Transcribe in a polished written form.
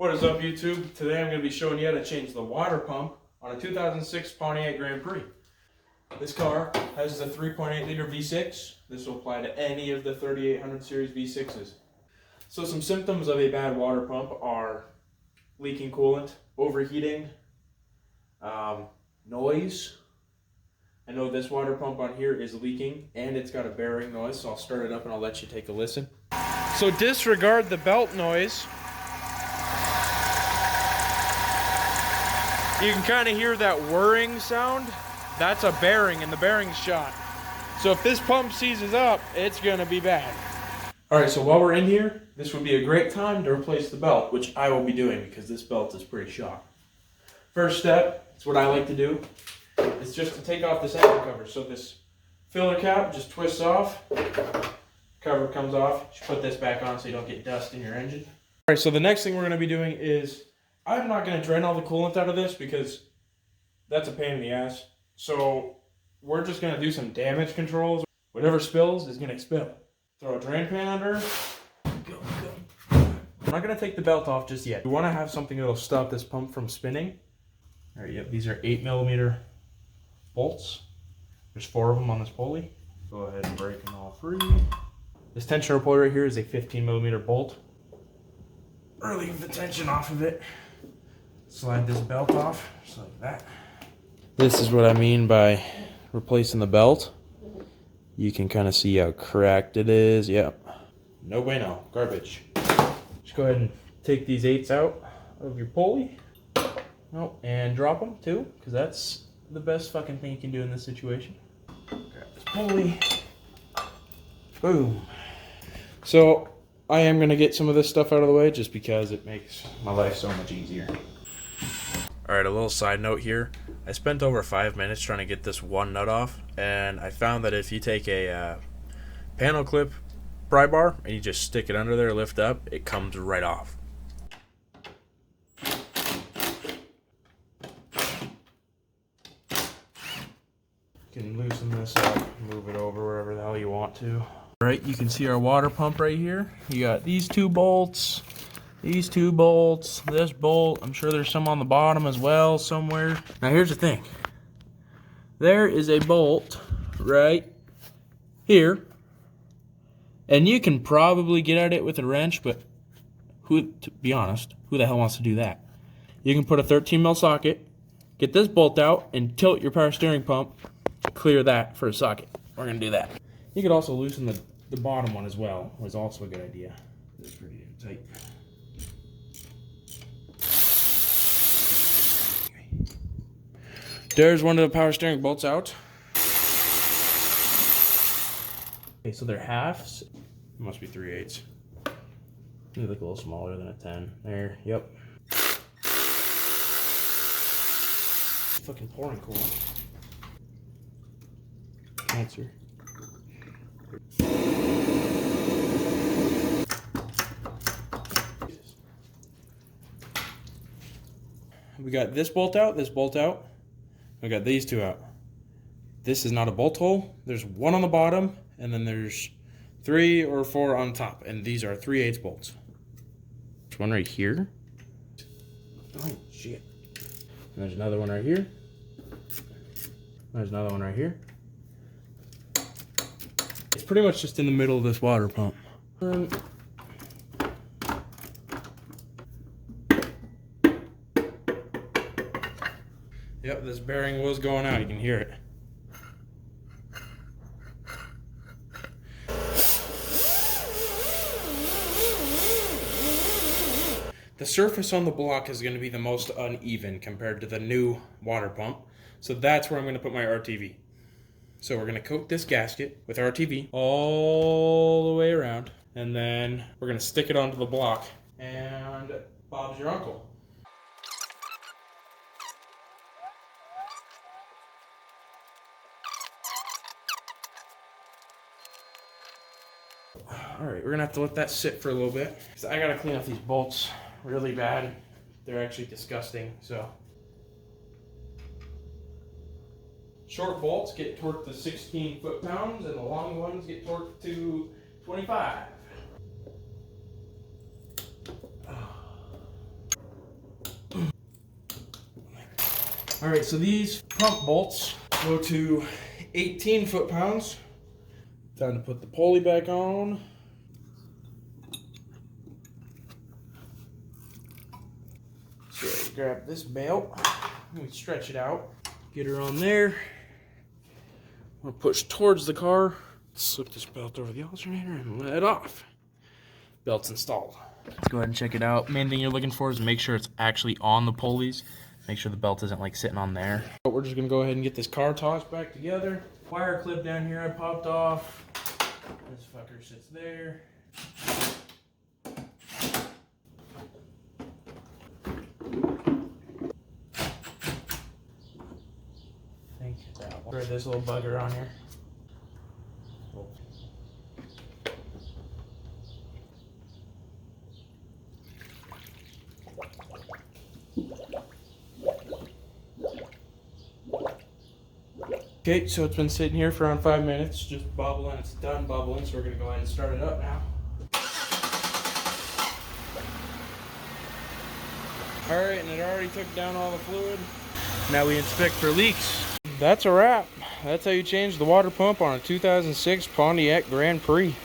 What is up, YouTube? Today I'm going to be showing you how to change the water pump on a 2006 Pontiac Grand Prix. This car has a 3.8 liter V6. This will apply to any of the 3800 series V6s. So some symptoms of a bad water pump are leaking coolant, overheating, noise. I know this water pump on here is leaking and it's got a bearing noise, so I'll start it up and I'll let you take a listen. So disregard the belt noise. You can kind of hear that whirring sound. That's a bearing and the bearing's shot. So if this pump seizes up, it's gonna be bad. All right, so while we're in here, this would be a great time to replace the belt, which I will be doing because this belt is pretty shot. First step, it's what I like to do, is just to take off this anchor cover. So this filler cap just twists off, cover comes off. You should put this back on so you don't get dust in your engine. All right, so the next thing we're gonna be doing is, I'm not going to drain all the coolant out of this because that's a pain in the ass. So we're just going to do some damage controls. Whatever spills is going to spill. Throw a drain pan under. Go. I'm not going to take the belt off just yet. We want to have something that will stop this pump from spinning. All right, yep, these are 8mm bolts. There's 4 of them on this pulley. Go ahead and break them all free. This tensioner pulley right here is a 15mm bolt. Relieve the tension off of it. Slide this belt off, just like that. This is what I mean by replacing the belt. You can kind of see how cracked it is. Yep. No bueno. Garbage. Just go ahead and take these 8s out of your pulley. Oh, and drop them too, because that's the best fucking thing you can do in this situation. Grab this pulley. Boom. So I am going to get some of this stuff out of the way just because it makes my life so much easier. Alright, a little side note here. I spent over 5 minutes trying to get this one nut off, and I found that if you take a panel clip pry bar and you just stick it under there, lift up, it comes right off. You can loosen this up, move it over wherever the hell you want to. Alright, you can see our water pump right here. You got these 2 bolts. These 2 bolts, this bolt, I'm sure there's some on the bottom as well somewhere. Now here's the thing. There is a bolt right here. And you can probably get at it with a wrench, but to be honest, who the hell wants to do that? You can put a 13mm socket, get this bolt out, and tilt your power steering pump to clear that for a socket. We're gonna do that. You could also loosen the bottom one as well, was also a good idea. It's pretty damn tight. There's one of the power steering bolts out. Okay, so they're halves. It must be 3/8. They look a little smaller than a 10. There, yep. Fucking pouring coolant. Cancer. We got this bolt out, this bolt out. We got these 2 out. This is not a bolt hole. There's 1 on the bottom, and then there's 3 or 4 on top, and these are 3/8 bolts. There's one right here. Oh shit! And there's another one right here. There's another one right here. It's pretty much just in the middle of this water pump. Yep, this bearing was going out. You can hear it. The surface on the block is going to be the most uneven compared to the new water pump. So that's where I'm going to put my RTV. So we're going to coat this gasket with RTV all the way around. And then we're going to stick it onto the block. And Bob's your uncle. Alright, we're gonna have to let that sit for a little bit, because I gotta clean up these bolts really bad. They're actually disgusting, so. Short bolts get torqued to 16 foot-pounds, and the long ones get torqued to 25. All right, so these pump bolts go to 18 foot-pounds. Time to put the pulley back on. So grab this belt, we stretch it out, get her on there. I'm gonna push towards the car, slip this belt over the alternator and let off. Belt's installed. Let's go ahead and check it out. Main thing you're looking for is make sure it's actually on the pulleys. Make sure the belt isn't like sitting on there. But we're just gonna go ahead and get this car tossed back together. Wire clip down here I popped off. This fucker sits there. Throw this little bugger on here. Okay, so it's been sitting here for around 5 minutes, just bubbling. It's done bubbling, so we're gonna go ahead and start it up now. All right, and it already took down all the fluid. Now we inspect for leaks. That's a wrap. That's how you change the water pump on a 2006 Pontiac Grand Prix.